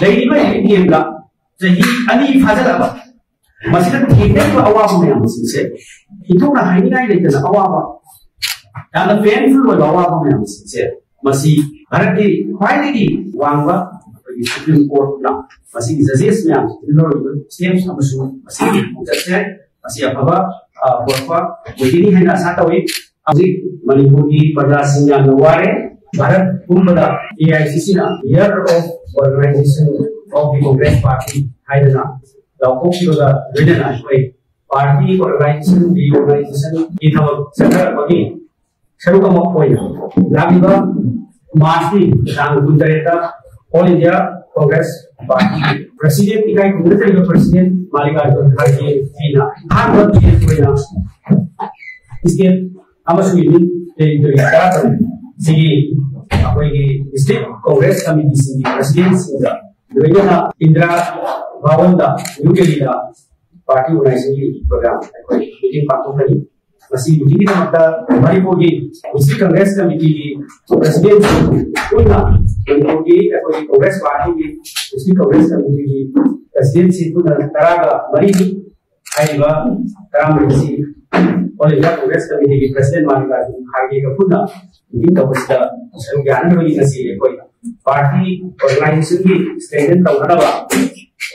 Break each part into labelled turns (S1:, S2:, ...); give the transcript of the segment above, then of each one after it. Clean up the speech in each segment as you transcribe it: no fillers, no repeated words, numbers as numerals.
S1: लेकिन ये गेम सही अनी फाजल मसीद थेंगने अवाब मैम से हिथोना हाइनिंगाई लेतना अवाब याना पेनफुल ओइबा अवाब मैम से मसी भारत की ख्वाइदगी वांगबा सुप्रीम कोर्ट ना मसी जजेस मैम स्टेप्स अमसु मसी जजे मसी अफबा बोरफा वैदिनी हैना सातवे अजी मणिपुर की प्रजा सिंह नवारे भारत पुंबदा AICC ना year of organisation of the Congress party हाइदना लौकोखिबगा लोइना अखोई पार्टी ऑर्गेनाइजेशन की थबक चथरबगी सरुक अमा ओइना लागिबा मार्च तांग 23 all India Congress party president इकाई खुंगदरिबा प्रेसिडेंट मल्लिकार्जुन खड़गे थीना हाबत ओइना स्टेट अमसुगिनि टेरिटोरी सिगी अखोई स्टेट कांग्रेस कमिटी सिगी प्रेसिडेंट सिंगा लोइना इंदिरा भवनदा न्यू दिल्लीदा पार्टी ऑर्गेनाइजेशन प्रोग्राम अखोई मीटिंग पाथोकनी मसी मीटिंग नमता मणिपुर की स्टेट कांग्रेस कमिटी की प्रेसिडेंट उन्ना मणिपुर की अखोई कांग्रेस पार्टी की स्टेट कांग्रेस कमिटी की प्रेसिडेंट सी पुना तरागा मरी आइबा तरामसी ऑल इंडिया कांग्रेस कमिटी की प्रेसिडेंट मल्लिकार्जुन खड़गे का पुना मीटिंग तबसदा सर ज्ञान रही नसी कोई पार्टी ऑर्गेनाइजेशन की स्ट्रेंथन तौनबा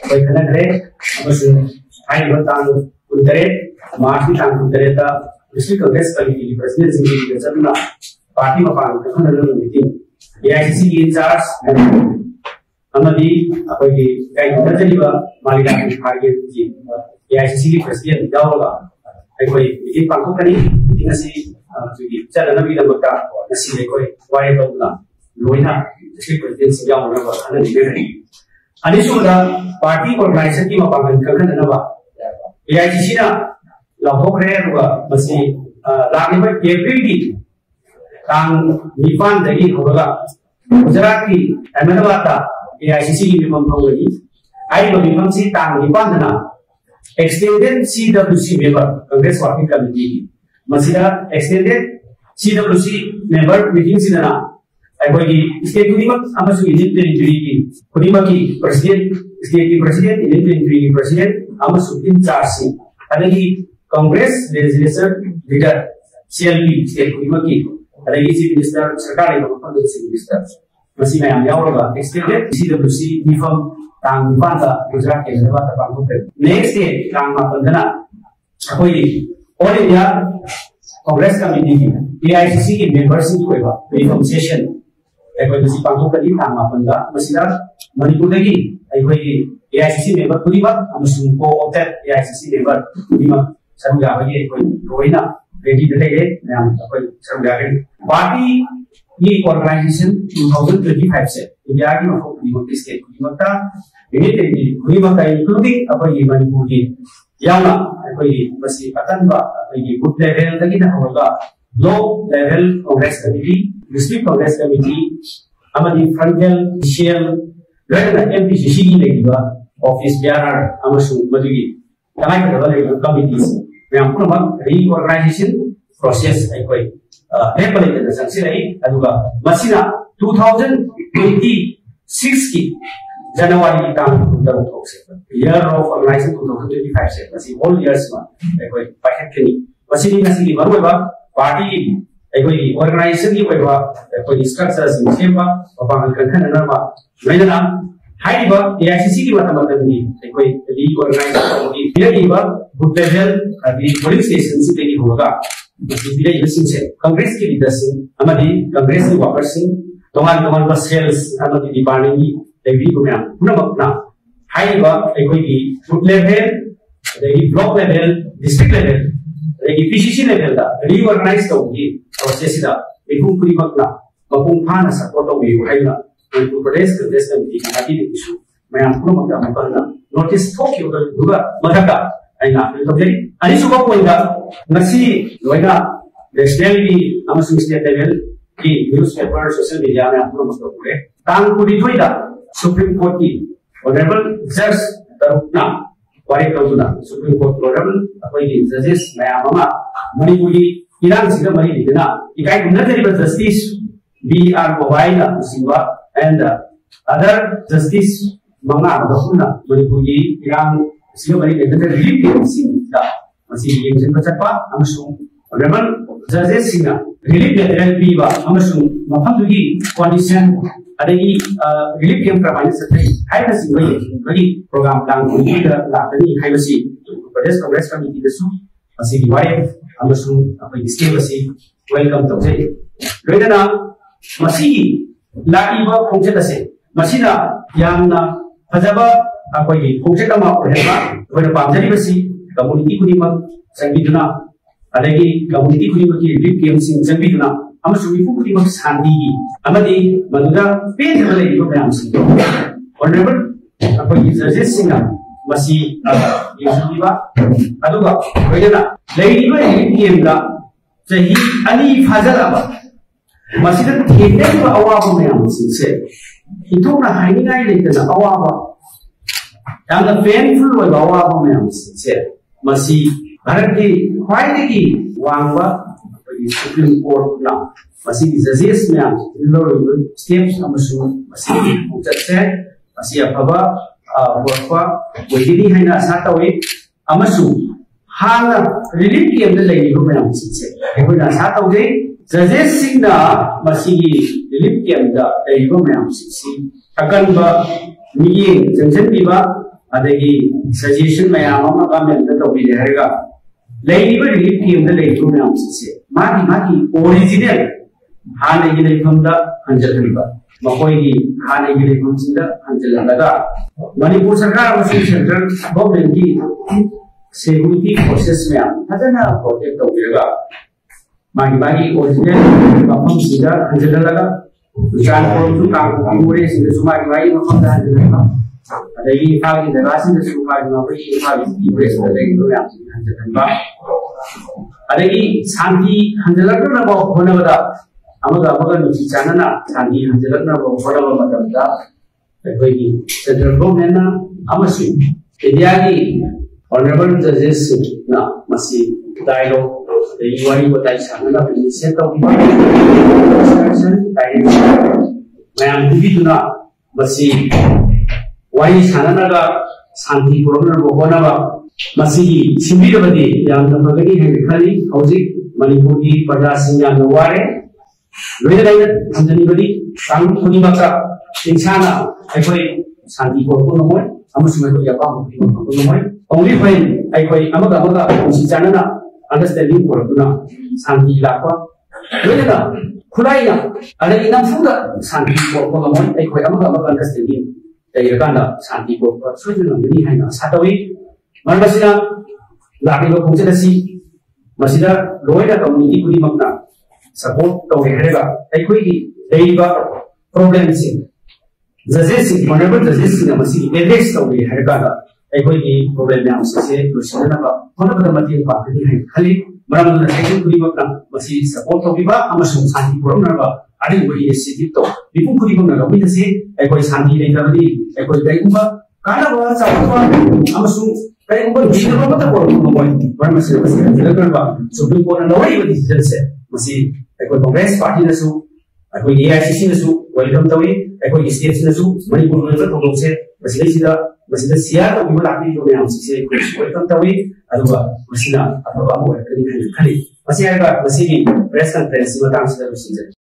S1: कोई खनरे अमसुन हाइबा तांग 23 मार्च की तांग 23 दा डिस्ट्रिक्ट कांग्रेस कमिटी की प्रेसिडेंट सिंह की चलना पार्टी मपान खनरे मीटिंग AICC की इंचार्ज अमदी अखोई गाइ नजरिबा मल्लिकार्जुन खड़गे जी AICC की प्रेसिडेंट दावगा अखोई मीटिंग पाथोकनी मीटिंग असि जुगी चलनबी दबका नसी अखोई वाय तौना लोइना डिस्ट्रिक्ट प्रेसिडेंट सिंह यावनबा खननि बेरनि अनिसुदा पार्टी ऑर्गेनाइजेशन की मपांगन खननबा AICC ना लौथोखरे रुगा मसी लागिबा एप्रिल की तांग 9 दगी होगा गुजरात की अहमदाबाद ता AICC की मिफम फौगनी आइबा मिफम सी तांग 9 दना extended CWC member Congress working committee की मसीदा एक्सटेंडेड CWC मेंबर मीटिंग सिदना अखोई स्टेट खुदिमक अमसु यूनियन टेरिटरी की खुदिमक की प्रेसिडेंट स्टेट की प्रेसिडेंट यूनियन टेरिटरी की प्रेसिडेंट अमसु इंचार्ज सी अदगी Congress legislature leader CLP state खुदिमक की अदगी चीफ मिनिस्टर सरकार के मफम चीफ मिनिस्टर मसी मैम यावरगा एक्सटेंडेड CWC मिफम तांग 9 दा गुजरात के अहमदाबाद ता पांगोते नेक्स्ट डे तांग 15 दना अखोई ऑल इंडिया कांग्रेस कमिटी की AICC की मेंबरशिप की होइबा मिफम सेशन अखोई मसी पांगोकनी तांग 15 दा मसीदा मणिपुर दगी अखोई AICC मेंबर खुदिमक अमसुं को ऑप्टेड AICC मेंबर खुदिमक सरुगा बगे अखोई लोइना रेडी दलेगे मैम अखोई सरुगा पार्टी ये ऑर्गेनाइजेशन 2025 से इंडिया की मफो खुदिमक स्टेट खुदिमकता यूनियन खुदिमकता इंक्लूडिंग अखोई मणिपुर की याना अखोई मसी अतनबा अखोई गुड लेवल दगी ना होगा low level Congress committee district Congress committee अमदी फ्रंटल डिशियल लोइना MPCC की लेगिबा ऑफिस बियार अमसु मदुगी तनाई खदबा लेगिबा कमिटीज मैम पुनमक रीऑर्गेनाइजेशन प्रोसेस अखोई लेपले के संसी रही अदुगा मसीना 2026 की जनवरी की तांग 16 से ईयर ऑफ ऑर्गेनाइजेशन 2025 से मसी ऑल इयर्स में अखोई पाइट केनी मसीनी नसी मरुबा पार्टी अखोई ऑर्गेनाइजेशन की होइबा अखोई स्ट्रक्चर सिंग सेमबा अपांगल खननबा लोइना हाइबा AICC की मतमतनी अखोई री ऑर्गेनाइजेशन की बिरगीबा गुड लेवल अभी पोलिंग स्टेशन से देगी होगा कांग्रेस की लीडरशिप कांग्रेस की वर्कर्स तोमान तोमान सेल्स डिपार्टमेंट की गुड level block level district level PCC level reorganise तौगी प्रोसेस मपुंग फाना सपोर्ट मणिपुर प्रदेश कांग्रेस कमिटी की पार्टी मैम नोटिस मधका अनिसुबा पॉइंट नसी लोइना नेशनल की अमसुं स्टेट लेवल की न्यूज़पेपर सोशल मीडिया में अपना मतलब हुए तांग कुडिथोइदा सुप्रीम कोर्ट की ऑनरेबल जज तरुकना वारे कौदुना सुप्रीम कोर्ट ऑनरेबल अखोई जजेस मैम मणिपुरी इरान सिगा मरी लिदना इकाई गुनदरिबा justice BR Mobaila Siwa and other justice Manga Bakuna, Manipuri, Yang, Silveri, and the relief Singa, Masi, and Pachapa, Amasum, Reman, Jazz Singa, relief the Viva, Amasum, Mapatugi, condition, Adegi, relief came from my secretary, Highness in very program plan, Lakani, Highnessy, Press Congress Committee, the Soup, Masi, wife, Amasum, Discovery, welcome to say. Redana, Masi, Lakiba, Ponchase, Masina, Yamna, Fazaba, Akoy, Ponchama, or Hema, when a Pamjari, community Kudima, Sambiduna, Adegi, community Kudima, Lip Games in Sambiduna, Amasumi Kudima, Sandi, Amadi, Maduda, pay the lady programs. Honorable, Akoy is a singer, Masi, Yusufa, Aduga, Redana, Lady Yamla, Sahi, Ali Fazalaba. Masih tidak awal yang sih, itu nak hanya ini kita awal, yang painful awal yang sih, masih berarti kualiti wangwa bagi Supreme Court na, masih disajes yang lalu steps masih ucapkan, masih apa begini hanya satu hanya relief yang lagi yang sih, itu satu Judges Singna Masigi, the Lipkianda, the Yomam Sisi, Takanba, Miying, Jansendiba, Adegi, suggestion by Amama Gamen, that will be the Herga. Lady Lipkiam, the late Yomam Sisi, Maki, original, Hanegili from the Anjaliba, Makoigi, Hanegili from the Anjalaga. Manipur Saka was in central government, security forces, Hazana protect the Virga. Bagi original mafhum sida hanjalaga ujian itu kampung sida semua bagi mafhum dah hanjalaga ada ini faham kita rasakan semua mafhum ini faham itu ada itu yang hanjalaga ada ini santi hanjalaga nama mana benda amaga nusi channel santi hanjalaga nama mana benda bagi central government amasi jadi honorable judges na masih dialog Iwari batai sana na pinisi atau iwari mayang begitu na masih wari sana naga santi program bogona ba masih simbira badi yang terbagai yang kali hauji Manipuri pada sinyal luare luar dari anjani badi kami kuni maka insana ekoi santi program nomor amu semua tu apa nomor only fine ekoi amaga usi sana na understanding for tuna santi lakwa wala khulai ada inam fuga santi for ko gamon ai khoi amaga understanding dai rakanda santi for sujuna ni haina satawi marmasina laki lo khungse dasi masida loida community kuri makna support to herega ai khoi gi dai ba problem sin judges honorable judges na masi address to herega ai khoi gi problem na se solution na ba mana pada mati apa ini hai kali mana mana section kuri makna masih support to biba amasung santi program na ba ada beri SCT to bipun kuri makna kami nasi ekoi santi dai kami ekoi dai kumba kana ba sama amasung kai kumba di dalam mata program no boy mana masih jelaskan ba Supreme Court na lawai bagi jelas masih ekoi Congress party nasu ekoi AICC nasu welcome tawi ekoi state nasu Manipur na program se masih Masih siapa yang melakukan itu yang sisi welcome tawi aduga masih apa kali masih ada masih press conference matang sudah bersih.